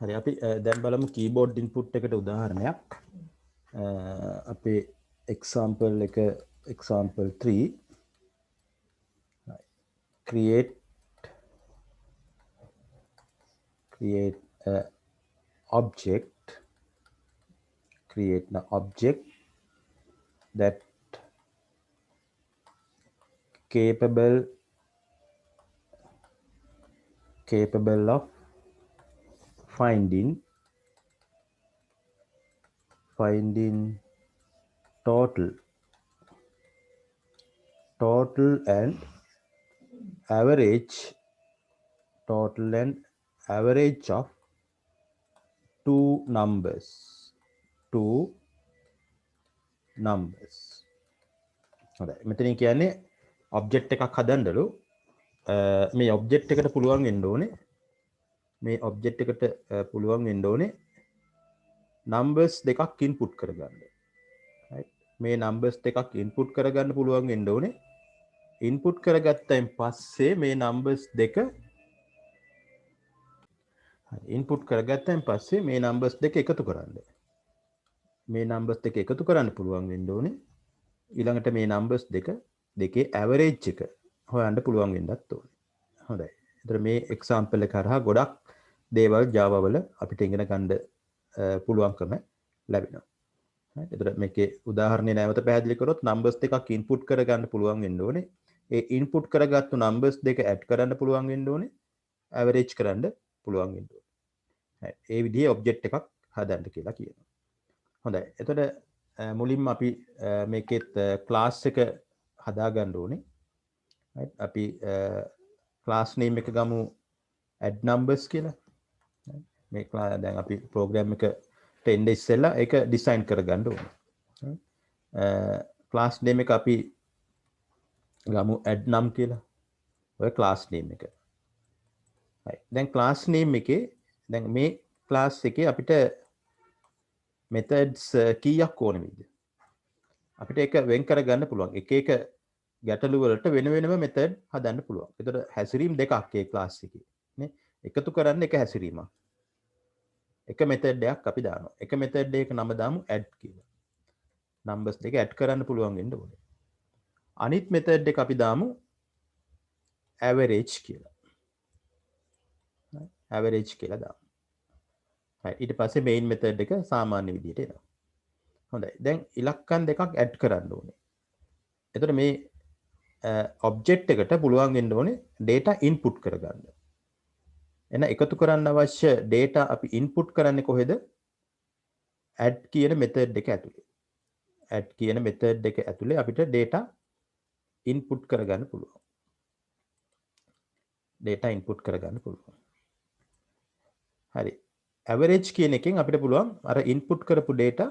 හරි අපි දැන් බලමු keyboard input එකට උදාහරණයක්. අපේ example 3 create a object create an object that capable of finding total and average of two numbers හොඳයි මෙතනින් කියන්නේ object එකක් හදන්නලු මේ object එකට පුළුවන් වෙන්න ඕනේ numbers දෙකක් input කරගන්න. right මේ numbers දෙකක් input කරගන්න පුළුවන් වෙන්න ඕනේ. input කරගත්තයින් පස්සේ මේ numbers දෙක එකතු කරන්න. මේ numbers දෙක එකතු කරන්න පුළුවන් වෙන්න ඕනේ. ඊළඟට මේ numbers දෙකේ average එක හොයන්න පුළුවන් වෙන්නත් ඕනේ. හොඳයි. ඒතර මේ example එක හරහා ගොඩක් දේවල් Java වල අපිට ඉගෙන ගන්න පුළුවන්කම ලැබෙනවා. එතකොට මේකේ උදාහරණය නැවත පැහැදිලි කරොත් numbers දෙකක් input කරගන්න පුළුවන් වෙන්න ඕනේ. ඒ input කරගත්තු numbers දෙක add කරන්න පුළුවන් වෙන්න ඕනේ. average කරන්න පුළුවන් වෙන්න ඕනේ. ඒ විදිහේ object එකක් හදන්න කියලා කියනවා. හොඳයි. එතකොට මුලින්ම අපි මේකෙත් class එක හදා ගන්න ඕනේ. right අපි class name එක ගමු add numbers කියලා. මේ දැන් අපි program එක එන්න ඉස්සෙල්ලා ඒක design කරගන්න ඕනේ. class name එක අපි ගමු add num කියලා. ඔය class name එක. right දැන් class name එකේ දැන් මේ class එකේ අපිට methods කීයක් ඕන වෙයිද? අපිට ඒක වෙන් කරගන්න පුළුවන්. එක එක ගැටලු වලට වෙන වෙනම method හදන්න පුළුවන්. ඒතර හැසිරීම් දෙකක් ඒ class එකේ නේ. එකතු කරන්න එක හැසිරීමක්. එක method එකක් අපි දානවා. එක method එකක නම දාමු add කියලා. numbers දෙක add කරන්න පුළුවන් වෙන්න ඕනේ. අනිත් method එක අපි දාමු average කියලා. average කියලා දාමු. ඊට පස්සේ main method එක සාමාන්‍ය විදිහට එනවා. හොඳයි. දැන් ඉලක්කම් දෙකක් add කරන්න ඕනේ. එතකොට මේ object එකට පුළුවන් වෙන්න ඕනේ data input කරගන්න. එන එකතු කරන්න අවශ්‍ය data අපි input කරන්නේ කොහෙද? add කියන method එක ඇතුලේ. add කියන method එක ඇතුලේ අපිට data input කරගන්න පුළුවන්. හරි. average කියන එකෙන් අපිට පුළුවන් අර input කරපු data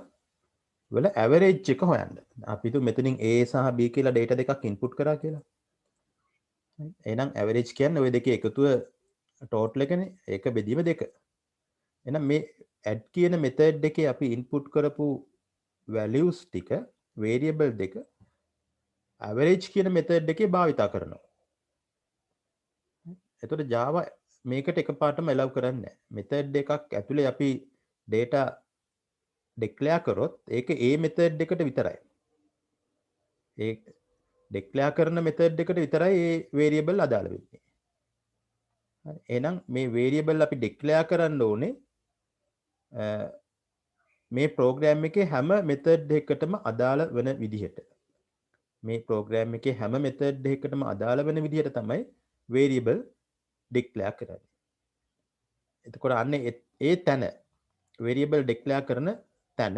වල average එක හොයන්න. අපි හිතුව මෙතනින් A සහ B කියලා data දෙකක් input කරා කියලා. එහෙනම් average කියන්නේ ওই දෙකේ එකතුව total එකනේ. ඒක බෙදීම 2. එහෙනම් මේ add කියන method එකේ අපි input කරපු values ටික variable දෙක average කියන method එකේ භාවිතා කරනවා. එතකොට Java මේකට එකපාරටම allow කරන්නේ නැහැ. method එකක් ඇතුලේ අපි data declare කරොත් ඒක ඒ method එකට විතරයි. ඒ declare කරන method එකට විතරයි ඒ variable අදාළ වෙන්නේ. හරි. එහෙනම් මේ variable අපි declare කරන්න ඕනේ මේ program එකේ හැම method එකකටම අදාළ වෙන විදිහට. මේ program එකේ හැම method එකකටම අදාළ වෙන විදිහට තමයි variable declare කරන්නේ. එතකොට අන්නේ ඒ තැන variable declare කරන තැන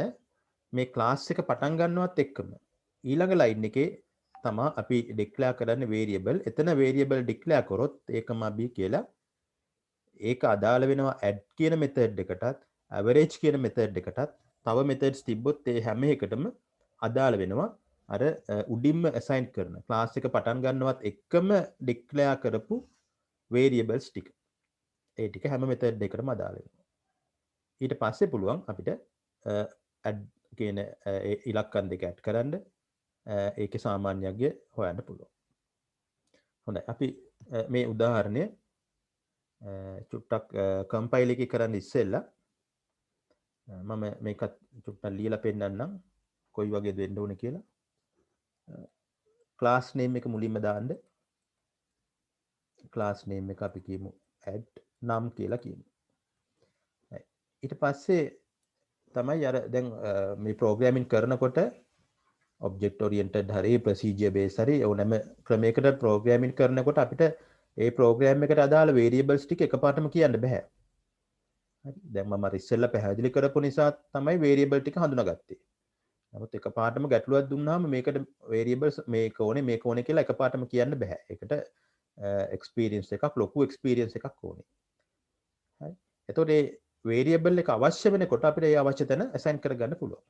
මේ class එක පටන් ගන්නවත් එක්කම ඊළඟ line එකේ තමයි අපි declare කරන්නේ variable. එතන variable declare කරොත් ඒකම අපි කියලා ඒක අදාළ වෙනවා add කියන method එකටත් average කියන method එකටත් තව methods තිබ්බොත් ඒ හැම එකටම අදාළ වෙනවා අර උඩින්ම assign කරන class එක පටන් ගන්නවත් එක්කම declare කරපු variables ටික. ඒ ටික හැම method එකකටම අදාළ වෙනවා. ඊට පස්සේ පුළුවන් අපිට add කියන ඉලක්කම් දෙක add කරන්න ඒකේ සාමාන්‍යයක්ය හොයන්න පුළුවන්. හොඳයි අපි මේ උදාහරණය චුට්ටක් කම්පයිල් එක කරන්න ඉස්සෙල්ලා මම මේකත් චුට්ටක් ලියලා පෙන්නන්නම් කොයි වගේද වෙන්න ඕනේ කියලා. ක්ලාස් නේම් එක මුලින්ම දාන්න. ක්ලාස් නේම් එක අපි කියමු add නම් කියලා කියමු. ඊට පස්සේ තමයි අර දැන් මේ ප්‍රෝග්‍රෑමින් කරනකොට ඔබ්ජෙක්ට් ඔරියන්ටඩ් හරි ප්‍රොසීජර් බේස් හරි ඕනෑම ක්‍රමයකට ප්‍රෝග්‍රෑමින් කරනකොට අපිට ඒ ප්‍රෝග්‍රෑම් එකට අදාළ වේරියබල්ස් ටික එකපාරටම කියන්න බෑ. හරි. දැන් මම අර ඉස්සෙල්ලා පැහැදිලි කරපු නිසා තමයි වේරියබල් ටික හඳුනාගත්තේ. නමුත් එකපාරටම ගැටලුවක් දුන්නාම මේකට වේරියබල්ස් මේක ඕනේ කියලා එකපාරටම කියන්න බෑ. ඒකට එක්ස්පීරියන්ස් එකක් ලොකු එක්ස්පීරියන්ස් එකක් ඕනේ. හරි. එතකොට මේ වේරියබල් එක අවශ්‍ය වෙනකොට අපිට ඒ අවශ්‍ය තැන ඇසයින් කරගන්න පුළුවන්.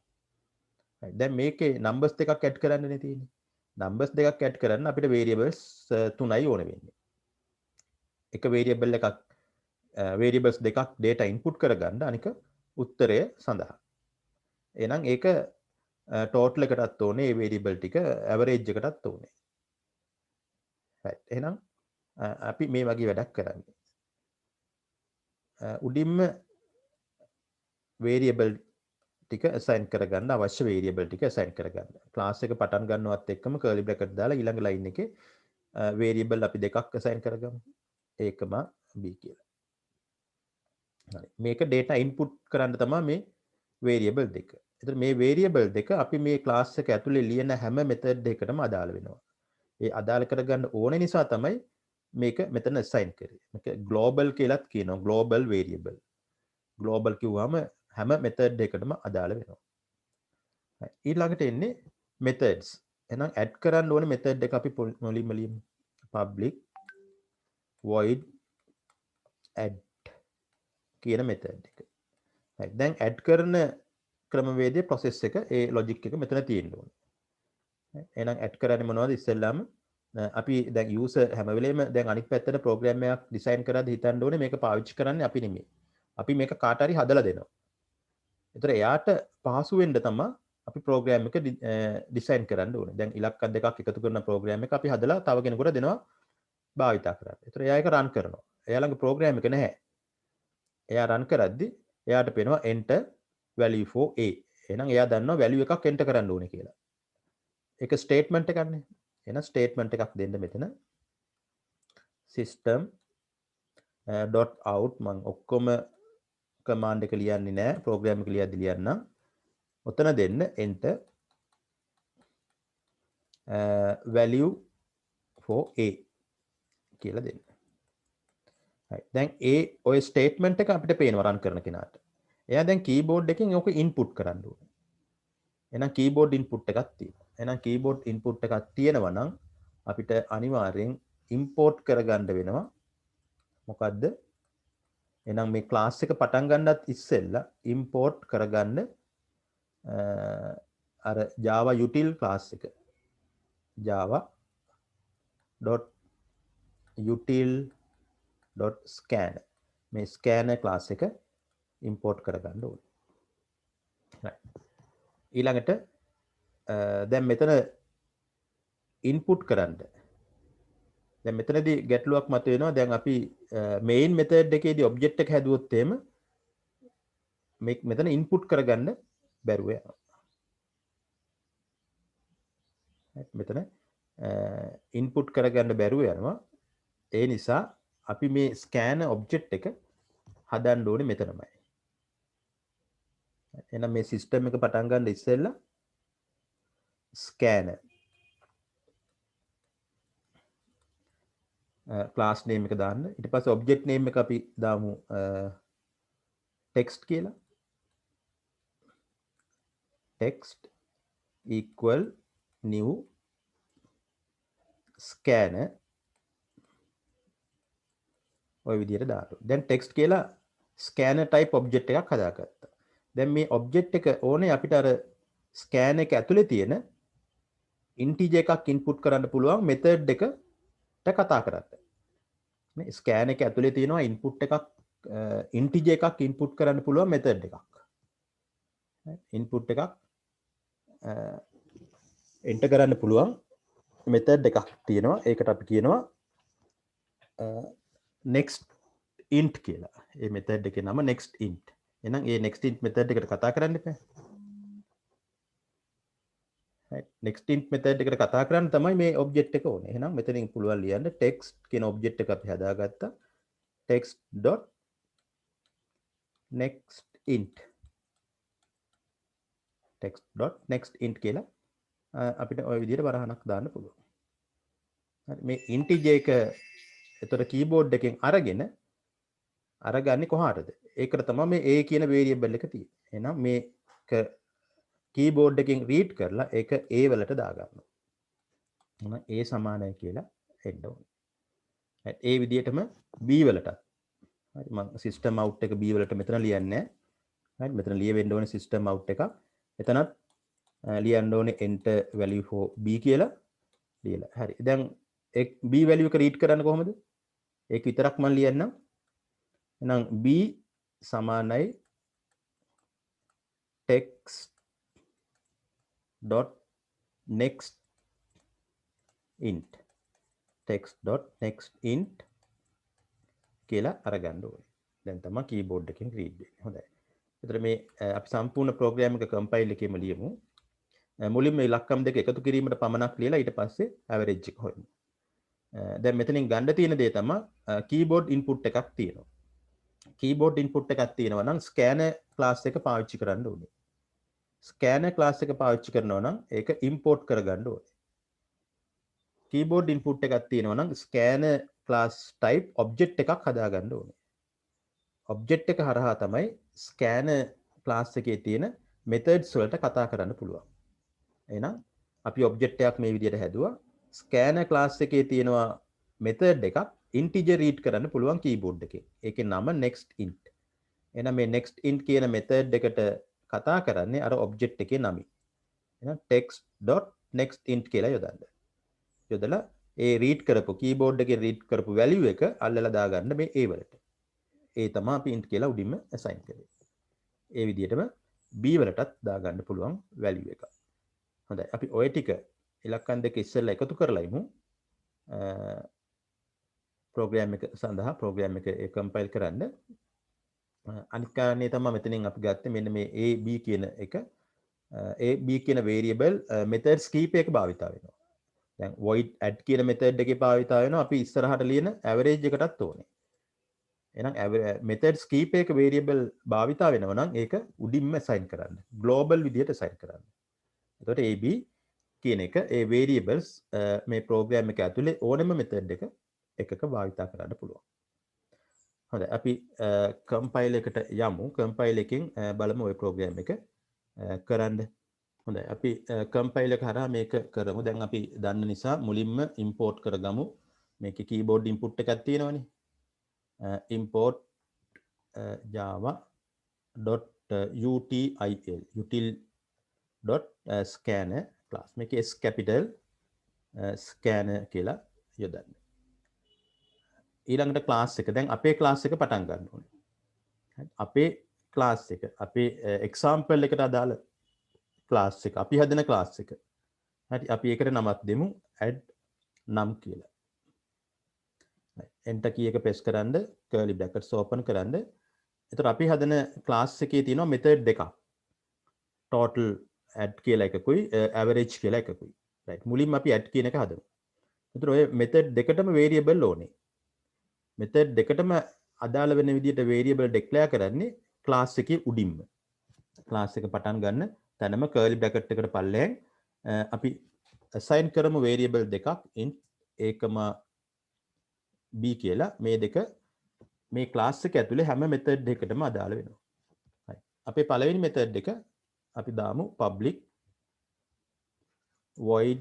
හරි. දැන් මේකේ නම්බර්ස් දෙකක් ඇඩ් කරන්නනේ තියෙන්නේ. නම්බර්ස් දෙකක් ඇඩ් කරන්න අපිට වේරියබල්ස් 3යි ඕන වෙන්නේ. එක වේරියබල් එකක් වේරියබල්ස් දෙකක් data input කරගන්න අනික උත්තරය සඳහා. එහෙනම් ඒක ටෝටල් එකටත් ඕනේ මේ වේරියබල් ටික ඇවරේජ් එකටත් ඕනේ. right. එහෙනම් අපි මේ වගේ වැඩක් කරන්නේ. උඩින්ම වේරියබල් ටික assign කරගන්න අවශ්‍ය වේරියබල් ටික assign කරගන්න. ක්ලාස් එක පටන් ගන්නවත් එක්කම curly bracket දාලා ඊළඟ line එකේ වේරියබල් අපි දෙකක් assign කරගමු. ඒකම b කියලා. හරි. මේක data input කරන්න තමයි මේ වේරියබල් දෙක. එතකොට මේ වේරියබල් දෙක අපි මේ ක්ලාස් එක ඇතුලේ ලියන හැම මෙතඩ් එකකටම අදාළ වෙනවා. ඒ අදාළ කරගන්න ඕනේ නිසා තමයි මේක මෙතන assign කරේ. මේක global කියලාත් කියනවා. global variable. global කිව්වම හැම මෙතඩ් එකකටම අදාළ වෙනවා. ඊළඟට එන්නේ methods. එහෙනම් add කරන්න ඕනේ method එක අපි මුලින්ම ලියමු. public void add කියන method එක. right. දැන් add කරන ක්‍රමවේදයේ process එක ඒ logic එක මෙතන තියෙන්න ඕනේ. එහෙනම් add කරන්නේ මොනවද ඉස්සෙල්ලාම අපි දැන් user හැම වෙලේම දැන් අනිත් පැත්තට program එකක් design කරද්දී හිතන්න ඕනේ මේක පාවිච්චි කරන්නේ අපි නෙමෙයි. අපි මේක කාට හරි හදලා දෙනවා. ඒතර එයාට පහසු වෙන්න තමයි අපි program එක design කරන්න ඕනේ. දැන් ඉලක්ක දෙකක් එකතු කරන program එක අපි හදලා තව කෙනෙකුට දෙනවා භාවිතා කරන්න. ඒතර එයා ඒක run කරනවා. එයා ළඟ program එක නැහැ. එයා run කරද්දී එයාට පේනවා enter value for a. එහෙනම් එයා දන්නවා value එකක් enter කරන්න ඕනේ කියලා. ඒක statement එකක් නේ. එහෙනම් statement එකක් දෙන්න මෙතන system dot out මම ඔක්කොම command එක ලියන්නේ නැහැ. program එක ලියද්දි ලියන්නම්. ඔතන දෙන්න enter value for a කියලා දෙන්න. right. දැන් ඔය statement එක අපිට පේනවා run කරන කෙනාට. එයා දැන් keyboard එකෙන් ඔක input කරන්න ඕනේ. එහෙනම් keyboard input එකක් තියෙනවා. එහෙනම් keyboard input එකක් තියෙනවා නම් අපිට අනිවාර්යෙන් import කරගන්න වෙනවා. මොකද්ද? එහෙනම් මේ class එක පටන් ගන්නත් ඉස්සෙල්ලා import කරගන්න අර Java util class එක. java.util.scan මේ scanner class එක import කරගන්න ඕනේ. right. ඊළඟට දැන් මෙතන input කරන්න. දැන් මෙතනදී ගැටලුවක් මතුවෙනවා. දැන් අපි main method එකේදී object එක හැදුවොත් එහෙම මෙතන input කරගන්න බැරුව යනවා. මෙතන input කරගන්න බැරුව යනවා. ඒ නිසා අපි මේ scan object එක හදන්න ඕනේ මෙතනමයි. එහෙනම් මේ system එක පටන් ගන්න ඉස්සෙල්ලා scanner class name එක දාන්න. ඊට පස්සේ object name එක අපි දාමු text කියලා. text equal new scanner ඔය විදිහට දාන්න. දැන් text කියලා scanner type object එකක් හදාගත්තා. දැන් මේ object එක ඕනේ අපිට අර scan එක ඇතුලේ තියෙන integer එකක් input කරන්න පුළුවන් method එකට කතා කරන්න. මේ scan එක ඇතුලේ තියෙනවා input එකක් integer එකක් input කරන්න පුළුවන් method එකක්. input එකක් enter කරන්න පුළුවන් method එකක් තියෙනවා. ඒකට අපි කියනවා next int කියලා. ඒ method එකේ නම next int. එහෙනම් ඒ next int method එකට කතා කරන්න එපා. right next int method එකට කතා කරන්න තමයි මේ object එක ඕනේ. එහෙනම් මෙතනින් පුළුවන් ලියන්න text කියන object එක අපි හදාගත්තා. text dot next int text dot next int කියලා අපිට ওই විදිහට වරහණක් දාන්න පුළුවන්. හරි මේ integer එක එතකොට keyboard එකෙන් අරගන්නේ කොහාටද? ඒකට තමයි මේ a කියන variable එක තියෙන්නේ. එහෙනම් මේක keyboard එකෙන් read කරලා ඒක a වලට දාගන්නවා. එහෙනම් a සමානයි කියලා එන්න ඕනේ. ඒ විදිහටම b වලටත්. හරි මම system out එක b වලට මෙතන ලියන්නේ නැහැ. හරි මෙතන ලියවෙන්න ඕනේ system out එක. එතනත් ලියන්න ඕනේ enter value for b කියලා ලියලා. හරි. දැන් ඒ b value එක read කරන්න කොහොමද? ඒක විතරක් මම ලියන්නම්. එහෙනම් b සමානයි text dot next int text dot next int කියලා අරගන්න ඕනේ. දැන් තමයි keyboard එකෙන් read වෙන්නේ. හොඳයි. එතකොට මේ අපි සම්පූර්ණ program එක compile එකේම ලියමු. මුලින්ම ඉලක්කම් දෙක එකතු කිරීමට පමණක් ලියලා ඊට පස්සේ average එක හොයමු. දැන් මෙතනින් ගන්න තියෙන දේ තමයි keyboard input එකක් තියෙනවා. keyboard input එකක් තියෙනවා නම් scanner class එක පාවිච්චි කරන්න ඕනේ. scanner class එක පාවිච්චි කරනවා නම් ඒක import කරගන්න ඕනේ. keyboard input එකක් තියෙනවා නම් scanner class type object එකක් හදාගන්න ඕනේ. object එක හරහා තමයි scanner class එකේ තියෙන methods වලට කතා කරන්න පුළුවන්. එහෙනම් අපි object එකක් මේ විදිහට හැදුවා. scanner class එකේ තියෙනවා method එකක් integer read කරන්න පුළුවන් keyboard එකේ. ඒකේ නම next int. එහෙනම් මේ next int කියන method එකට කතා කරන්නේ අර object එකේ නමින්. එහෙනම් text.next int කියලා යොදන්න. යොදලා ඒ read කරපු keyboard එකේ read කරපු value එක අල්ලලා දාගන්න මේ a වලට. ඒ තමයි අපි int කියලා උඩින්ම assign කරේ. ඒ විදිහටම b වලටත් දාගන්න පුළුවන් value එක. හොඳයි. අපි ඔය ටික ඉලක්කම් දෙක ඉස්සෙල්ලා එකතු කරලා ඉමු. program එක සඳහා program එක compile කරන්න. අනිත් කාරණේ තමයි මෙතනින් අපි ගත්තේ මෙන්න මේ a b කියන එක a b කියන variable methods කීපයක භාවිතා වෙනවා. දැන් void add කියන method එකේ භාවිතා වෙනවා අපි ඉස්සරහට ලියන average එකටත් ඕනේ. එහෙනම් methods කීපයක variable භාවිතා වෙනවා නම් ඒක උඩින්ම assign කරන්න. global විදිහට assign කරන්න. එතකොට ab කියන එක ඒ variables මේ program එක ඇතුලේ ඕනෙම method එකක භාවිතා කරන්න පුළුවන්. හොඳයි අපි compile එකට යමු. compile එකෙන් බලමු ওই program එක කරන්න. හොඳයි අපි compile එක හරහා මේක කරමු. දැන් අපි දන්න නිසා මුලින්ම import කරගමු. මේකේ keyboard input එකක් තියෙනවනේ. import java.util.scanner class. මේකේ s capital scanner කියලා යොදන්න. ඊළඟට class එක. දැන් අපේ class එක පටන් ගන්න ඕනේ. අපේ class එක අපේ example එකට අදාළ class එක අපි හදන class එක. හරි අපි ඒකට නමක් දෙමු add num කියලා. enter key එක press කරන්න curly brackets open කරන්න. එතකොට අපි හදන class එකේ තියෙනවා method දෙකක්. total add කියලා එකකුයි average කියලා එකකුයි. right මුලින්ම අපි add කියන එක හදමු. එතකොට ඔය method දෙකටම variable ඕනේ. method දෙකටම අදාළ වෙන විදිහට variable declare කරන්නේ class එකේ උඩින්ම. class එක පටන් ගන්න තැනම curly bracket එකට පල්ලෙන් අපි assign කරමු variable දෙකක් int a, b කියලා මේ දෙක මේ class එක ඇතුලේ හැම method එකකටම අදාළ වෙනවා. හරි. අපේ පළවෙනි method එක අපි දාමු public void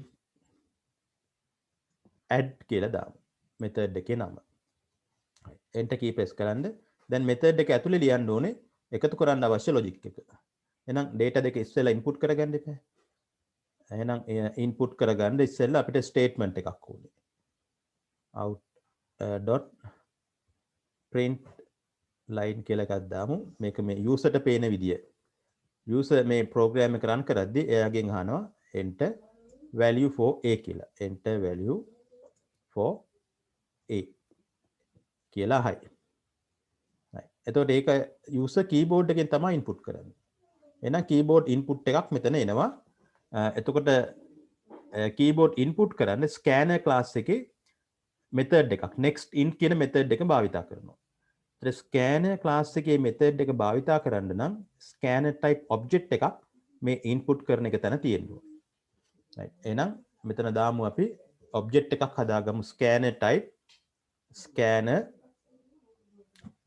add කියලා දාමු. method එකේ නම. හරි. enter key press කරන්න. දැන් method එක ඇතුලේ ලියන්න ඕනේ එකතු කරන්න අවශ්‍ය logic එක. එහෙනම් data දෙක ඉස්සෙල්ලා input කරගන්න එපා. එහෙනම් input කරගන්න ඉස්සෙල්ලා අපිට statement එකක් ඕනේ. out dot print line කියලා එකක් දාමු. මේක මේ user ට පේන විදිය. user මේ program එක run කරද්දී එයාගෙන් අහනවා enter value for a කියලා. enter value for a කියලා අහයි. එතකොට ඒක user keyboard එකෙන් තමයි input කරන්නේ. එහෙනම් keyboard input එකක් මෙතන එනවා. එතකොට keyboard input කරන්න scanner class එකේ method එකක් next int කියන method එක භාවිතා කරනවා. ඒතර scanner class එකේ method එක භාවිතා කරන්න නම් scanner type object එකක් මේ input කරන එක තැන තියෙනවා. right. එහෙනම් මෙතන දාමු අපි object එකක් හදාගමු scanner type scanner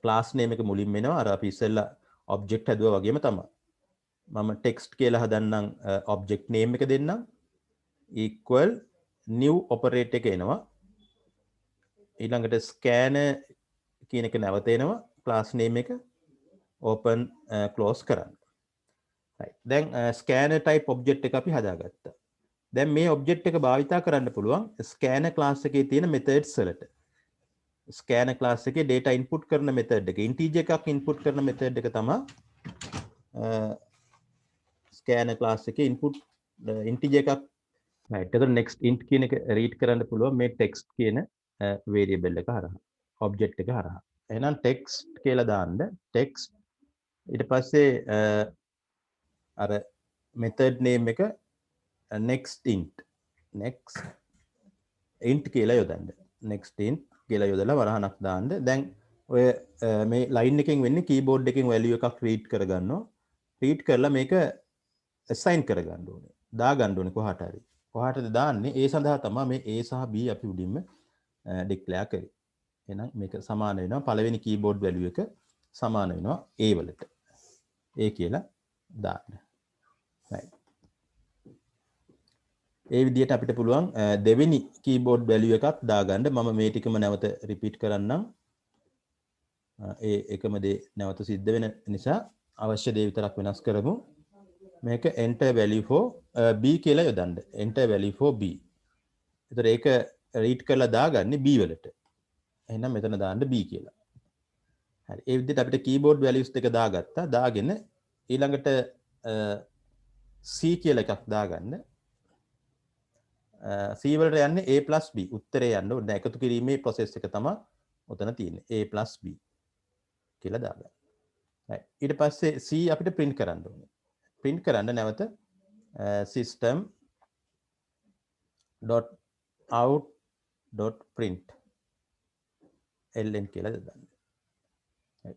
class name එක මුලින්ම එනවා. අර අපි ඉස්සෙල්ලා object හදුවා වගේම තමයි. මම text කියලා හදන්නම් object name එක දෙන්නම් equal new operator එක එනවා. ඊළඟට scanner කියන එක නැවත එනවා class name එක open close කරන්න. right. දැන් scanner type object එක අපි හදාගත්තා. දැන් මේ object එක භාවිතා කරන්න පුළුවන් scanner class එකේ තියෙන methods වලට. scanner class එකේ data input කරන method එක integer එකක් input කරන method එක තමයි scanner class එකේ input integer එකක්. right. එතකොට next int කියන එක read කරන්න පුළුවන් මේ text කියන variable එක හරහා object එක හරහා. එහෙනම් text කියලා දාන්න text ඊට පස්සේ අර method name එක next int කියලා යොදන්න. next int කියලා යොදලා වරහණක් දාන්න. දැන් ඔය මේ line එකෙන් වෙන්නේ keyboard එකෙන් value එකක් read කරගන්නවා. read කරලා මේක assign කරගන්න ඕනේ. දාගන්න ඕනේ කොහාට හරි. කොහාටද දාන්නේ? ඒ සඳහා තමයි මේ A සහ B අපි උඩින්ම declare කරේ. එහෙනම් මේක සමාන වෙනවා පළවෙනි keyboard value එක සමාන වෙනවා A වලට. A කියලා දාන්න. right. ඒ විදිහට අපිට පුළුවන් දෙවෙනි keyboard value එකක් දාගන්න. මම මේ ටිකම නැවත repeat කරන්නම්. ඒ එකම දේ නැවත සිද්ධ වෙන නිසා අවශ්‍ය දේ විතරක් වෙනස් කරමු. මේක enter value for B කියලා යොදන්න. enter value for B. ඒතර ඒක read කරලා දාගන්නේ B වලට. එහෙනම් මෙතන දාන්න B කියලා. හරි. ඒ විදිහට අපිට keyboard values දෙක දාගත්තා. දාගෙන ඊළඟට C කියලා එකක් දාගන්න. C වලට යන්නේ A plus B. උත්තරේ යන්න ඕනේ. දැන් එකතු කිරීමේ process එක තමයි උතන තියෙන්නේ. A plus B කියලා දාගන්න. right. ඊට පස්සේ C අපිට print කරන්න ඕනේ. print කරන්න නැවත system.out.print ln කියලා දාන්න.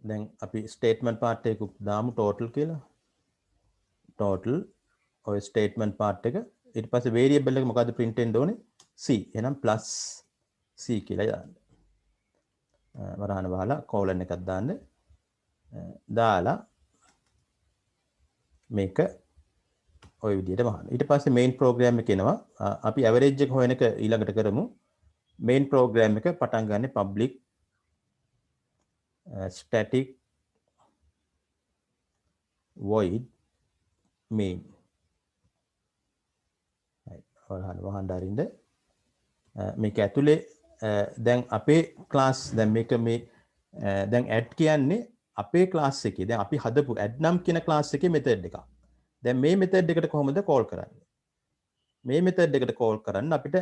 දැන් අපි statement part එක දාමු total කියලා. total ඔය statement part එක ඊට පස්සේ variable එක මොකද්ද print වෙන්න ඕනේ? C. එහෙනම් plus C කියලා දාන්න. වරහන වහලා colon එකක් දාන්න. දාලා මේක ඔය විදිහට වහන්න. ඊට පස්සේ main program එක එනවා. අපි average එක හොයන එක ඊළඟට කරමු. main program එක පටන් ගන්න public static void main. වහන්න අරින්න. මේක ඇතුලේ දැන් අපේ class දැන් මේක මේ දැන් add කියන්නේ අපේ class එකේ දැන් අපි හදපු add num කියන class එකේ method එකක්. දැන් මේ method එකට කොහොමද call කරන්නේ? මේ method එකට call කරන්න අපිට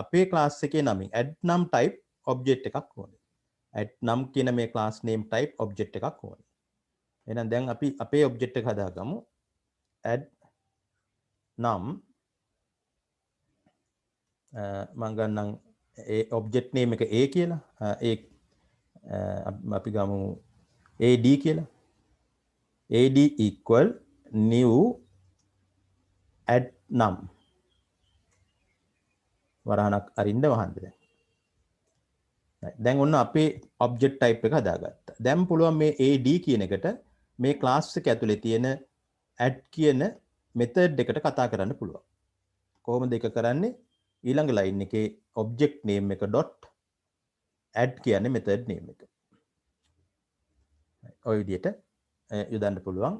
අපේ class එකේ නමින් add num type object එකක් ඕනේ. add num කියන මේ class name type object එකක් ඕනේ. එහෙනම් දැන් අපි අපේ object එක හදාගමු. add num මම ගන්නම් ඒ object name එක A කියලා. ඒ අපි ගමු AD කියලා. AD equal new add num. වරහණක් අරින්න වහන්න දැන්. දැන් ඔන්න අපේ object type එක හදාගත්තා. දැන් පුළුවන් මේ AD කියන එකට මේ class එක ඇතුලේ තියෙන add කියන method එකට කතා කරන්න පුළුවන්. කොහොමද ඒක කරන්නේ? ඊළඟ line එකේ object name එක dot add කියන්නේ method name එක. ඔය විදිහට යොදන්න පුළුවන්.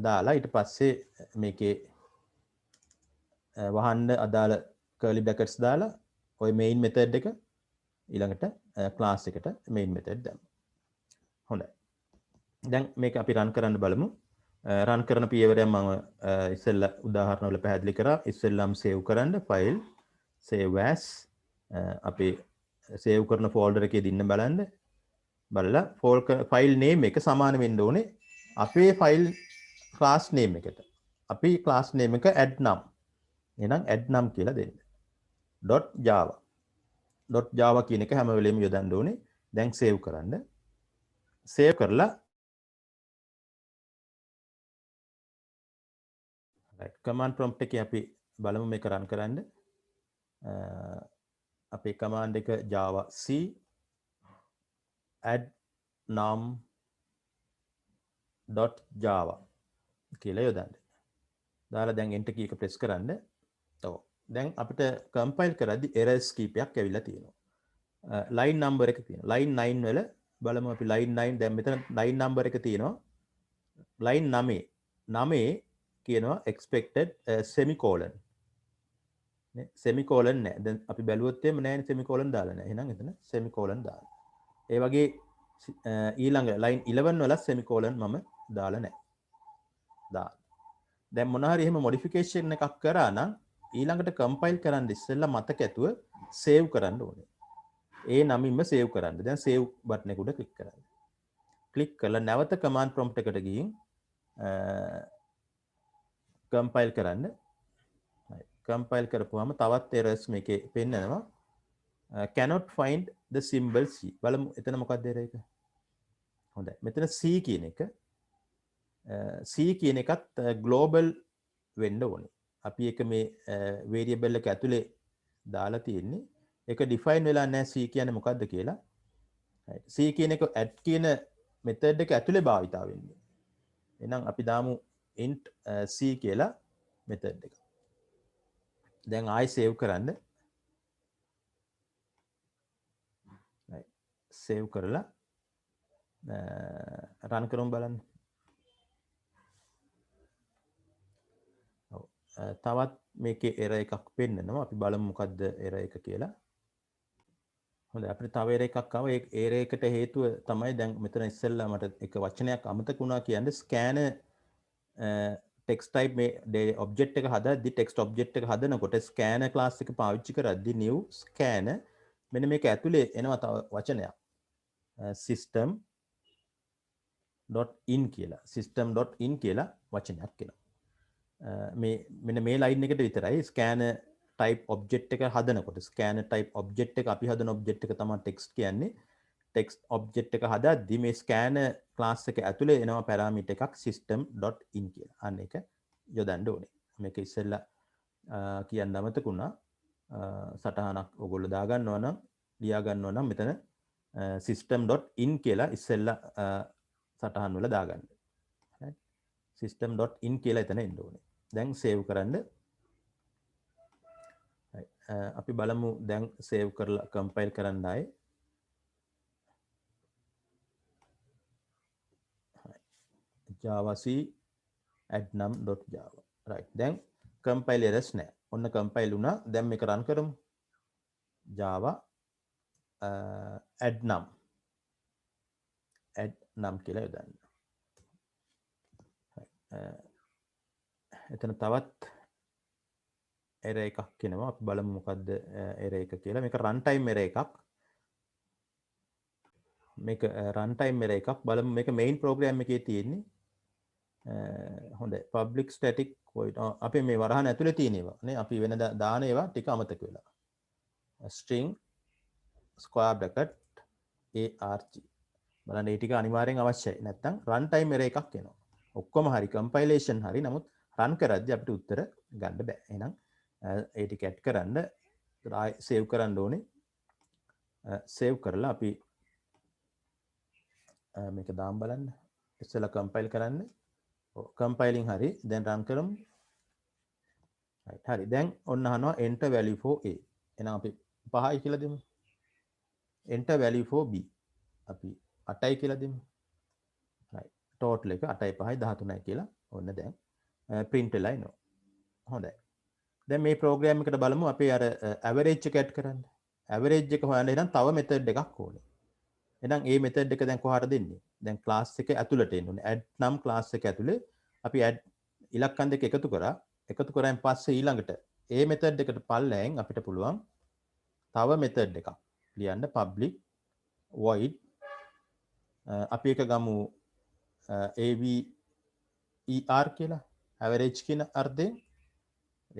දාලා ඊට පස්සේ මේකේ වහන්න අදාළ curly brackets දාලා ඔය main method එක ඊළඟට class එකට main method දාමු. හොඳයි. දැන් මේක අපි run කරන්න බලමු. run කරන පියවරයන් මම ඉස්සෙල්ලා උදාහරණ වල පැහැදිලි කරා. ඉස්සෙල්ලාම save කරන්න file save as අපි save කරන folder එකේ දින්න බලන්න. බලලා ෆයිල් නේම් එක සමාන වෙන්න ඕනේ අපේ ෆයිල් ක්ලාස් නේම් එකට. අපි ක්ලාස් නේම් එක add num. එහෙනම් add num කියලා දෙන්න. .java. .java කියන එක හැම වෙලෙම යොදන්න ඕනේ. දැන් save කරන්න. save කරලා right command prompt එකේ අපි බලමු මේක run කරන්න. අපේ command එක java c add num .java කියලා යොදන්න. දාලා දැන් enter key එක press කරන්න. ඔව්. දැන් අපිට compile කරද්දි errors කීපයක් ඇවිල්ලා තියෙනවා. line number එක තියෙනවා. line 9 වල බලමු අපි line 9 දැන් මෙතන line number එක තියෙනවා. line 9 කියනවා expected semicolon. නේ semicolon නෑ. දැන් අපි බැලුවොත් එimhe නෑනේ semicolon දාලා නෑ. එහෙනම් එතන semicolon දාන්න. ඒ වගේ ඊළඟ line 11 වල semicolon මම දාලා නෑ. දාන්න. දැන් මොන හරි එහෙම modification එකක් කරා නම් ඊළඟට compile කරන්න ඉස්සෙල්ලා මතක ඇතුව save කරන්න ඕනේ. ඒ නමින්ම save කරන්න. දැන් save button එක උඩ click කරන්න. click කරලා නැවත command prompt එකට ගිහින් compile කරන්න. compile කරපුවාම තවත් errors මේකේ පෙන්නනවා. cannot find the symbol C. බලමු එතන මොකක්ද error එක? හොඳයි. මෙතන C කියන එක C කියන එකත් global වෙන්න ඕනේ. අපි එක මේ variable එක ඇතුලේ දාලා තියෙන්නේ. ඒක define වෙලා නැහැ C කියන්නේ මොකක්ද කියලා. C කියන එක add කියන method එක ඇතුලේ භාවිතා වෙන්නේ. එහෙනම් අපි දාමු int C කියලා method එක. දැන් ආයි save කරන්න. save කරලා run කරමු බලන්න. තවත් මේකේ error එකක් පෙන්නනවා. අපි බලමු මොකද්ද error එක කියලා. හොඳයි අපිට තව error එකක් ආවා. ඒ error එකට හේතුව තමයි දැන් මෙතන ඉස්සෙල්ලා මට එක වචනයක් අමතක වුණා කියන්නේ scanner text type මේ object එක හදද්දි text object එක හදනකොට scanner class එක පාවිච්චි කරද්දි new scanner මෙන්න මේක ඇතුලේ එනවා තව වචනයක්. system.in කියලා. system.in කියලා වචනයක් එනවා. මේ මෙන්න මේ line එකට විතරයි scanner type object එක හදනකොට scanner type object එක අපි හදන object එක තමයි text කියන්නේ. text object එක හදද්දි මේ scanner class එක ඇතුලේ එනවා parameter එකක් system.in කියලා. අන්න ඒක යොදන්න ඕනේ. මේක ඉස්සෙල්ලා කියන්න අමතකුණා. සටහනක් ඔයගොල්ලෝ දා ගන්නවා නම් ලියා ගන්නවා නම් මෙතන system.in කියලා ඉස්සෙල්ලා සටහන් වල දාගන්න. right system.in කියලා එතන එන්න ඕනේ. දැන් save කරන්න. අපි බලමු දැන් save කරලා compile කරන්න ආයේ. java c add num.java right දැන් compile errors නැහැ. ඔන්න compile වුණා. දැන් මේක run කරමු. java add num කියලා යොදන්න. එතන තවත් error එකක් එනවා. අපි බලමු මොකද්ද error එක කියලා. මේක runtime error එකක්. මේක runtime error එකක්. බලමු මේක main program එකේ තියෙන්නේ. හොඳයි public static void අපේ මේ වරහන් ඇතුලේ තියෙන ඒවා නේ අපි වෙන දාන ඒවා ටික අමතක වෙලා. string square bracket arg බලන්න ඒ ටික අනිවාර්යෙන් අවශ්‍යයි. නැත්නම් runtime error එකක් එනවා. ඔක්කොම හරි compilation හරි නමුත් run කරද්දී අපිට උත්තර ගන්න බෑ. එහෙනම් ඒ ටික add කරන්න save කරන්න ඕනේ. save කරලා අපි මේක දාන්න බලන්න. ඉස්සෙල්ලා compile කරන්න. compiling හරි දැන් run කරමු. right හරි දැන් ඔන්න අහනවා enter value for a. එහෙනම් අපි 5යි කියලා දෙමු. enter value for b. අපි 8යි කියලා දෙමු. right total එක 8යි 5යි 13යි කියලා ඔන්න දැන් print වෙලා එනවා. හොඳයි. දැන් මේ program එකට බලමු අපි අර average එක add කරන්න. average එක හොයන්න එහෙනම් තව method එකක් ඕනේ. එහෙනම් මේ method එක දැන් කොහාට දෙන්නේ? දැන් class එක ඇතුළට එන්න ඕනේ. add num class එක ඇතුලේ අපි add ඉලක්කම් දෙක එකතු කරා. එකතු කරායින් පස්සේ ඊළඟට ඒ method එකට පල්ලෙන් අපිට පුළුවන් තව method එකක් ලියන්න public void අපි එක ගමු AVER කියලා average කියන අර්ථයෙන්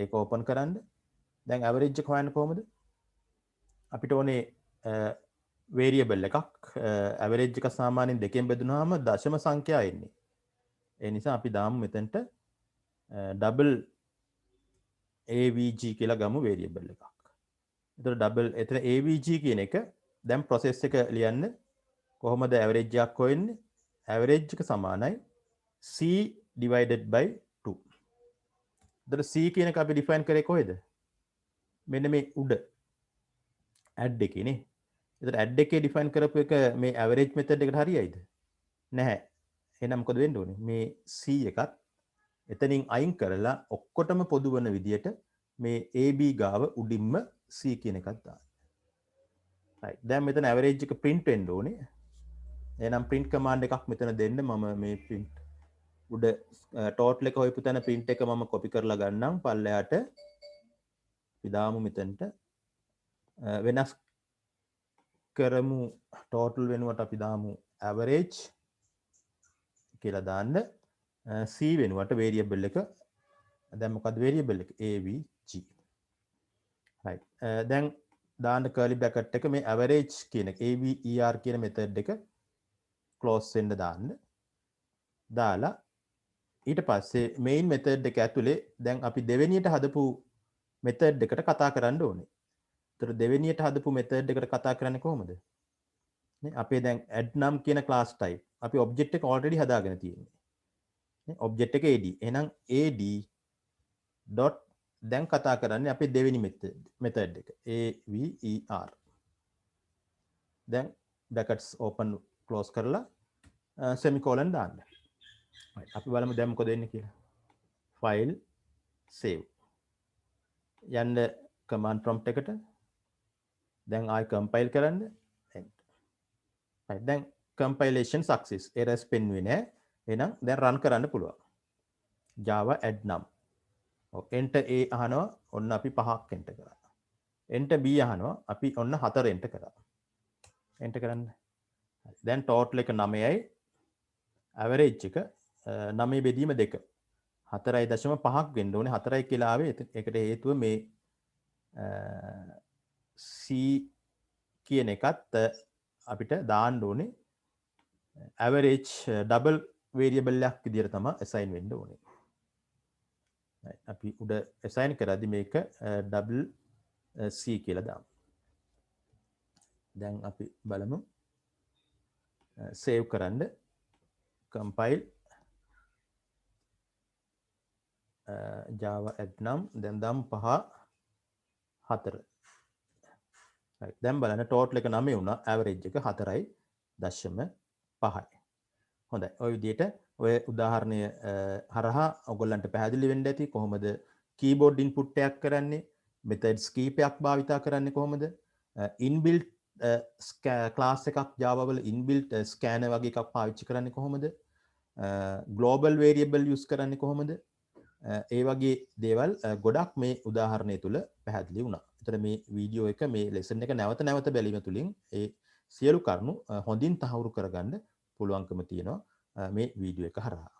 ඒක ඕපන් කරන්න. දැන් average එක හොයන්න කොහොමද? අපිට ඕනේ variable එකක් average එක සාමාන්‍යයෙන් දෙකෙන් බෙදුනහම දශම සංඛ්‍යා එන්නේ. ඒ නිසා අපි දාමු මෙතනට double AVG කියලා ගමු variable එකක්. එතකොට double එතන AVG කියන එක දැන් process එක ලියන්න කොහොමද average එකක් හොයන්නේ? average එක සමානයි C divided by 2. එතකොට C කියන එක අපි define කරේ කොහෙද? මෙන්න මේ උඩ add එකේ නේ. එතකොට add එකේ define කරපු එක මේ average method එකට හරියයිද? නැහැ. එහෙනම් මොකද වෙන්න ඕනේ? මේ C එකත් එතනින් අයින් කරලා ඔක්කොටම පොදු වෙන විදියට මේ AB ගාව උඩින්ම C කියන එකක් දාන්න. right. දැන් මෙතන average එක print වෙන්න ඕනේ. එහෙනම් print command එකක් මෙතන දෙන්න. මම මේ print උඩ total එක හොයපු තැන print එක මම copy කරලා ගන්නම් පල්ලෙහාට. අපි දාමු මෙතනට වෙනස් කරමු total වෙනුවට අපි දාමු average කියලා දාන්න. C වෙනුවට variable එක දැන් මොකද්ද variable එක avg. right. දැන් දාන්න curly bracket එක මේ average කියන එක aver කියන method එක close වෙන්න දාන්න. දාලා ඊට පස්සේ main method එක ඇතුලේ දැන් අපි දෙවෙනියට හදපු method එකට කතා කරන්න ඕනේ. ඒතර දෙවෙනියට හදපු method එකට කතා කරන්නේ කොහොමද? නේ අපේ දැන් add num කියන class type අපි object එක already හදාගෙන තියෙන්නේ. නේ object එක ad. එහෙනම් ad dot දැන් කතා කරන්නේ අපේ දෙවෙනි method එක aver. දැන් brackets open close කරලා semicolon දාන්න. අපි බලමු දැන් මොකද වෙන්නේ කියලා. file save යන්න command prompt එකට. දැන් ආයි compile කරන්න. right. දැන් compilation success errors පෙන්වුවේ නැහැ. එහෙනම් දැන් run කරන්න පුළුවන්. java add num. enter a අහනවා. ඔන්න අපි 5ක් enter කරා. enter b අහනවා. අපි ඔන්න 4 enter කරා. enter කරන්න. දැන් total එක 9යි. average එක 9 බෙදීම 2. 4.5ක් වෙන්න ඕනේ. 4යි කියලා ආවේ ඒකට හේතුව මේ C කියන එකත් අපිට දාන්න ඕනේ average double variable එකක් විදියට තමයි assign වෙන්න ඕනේ. අපි උඩ assign කරද්දි මේක double C කියලා දාමු. දැන් අපි බලමු save කරන්න compile java add num දැන් දාමු 5 4. right. දැන් බලන්න total එක 9 වුණා average එක 4.5යි. හොඳයි. ඔය විදිහට ඔය උදාහරණය හරහා ඔයගොල්ලන්ට පැහැදිලි වෙන්න ඇති කොහොමද keyboard input එකක් කරන්නේ, methods කීපයක් භාවිතා කරන්නේ කොහොමද, inbuilt class එකක් Java වල inbuilt scanner වගේ එකක් පාවිච්චි කරන්නේ කොහොමද, global variable use කරන්නේ කොහොමද, ඒ වගේ දේවල් ගොඩක් මේ උදාහරණය තුල පැහැදිලි වුණා. ඒතර මේ වීඩියෝ එක මේ ලෙසන් එක නැවත නැවත බැලීම තුලින් ඒ සියලු කරුණු හොඳින් තහවුරු කරගන්න පුළුවන්කම තියෙනවා මේ වීඩියෝ එක හරහා.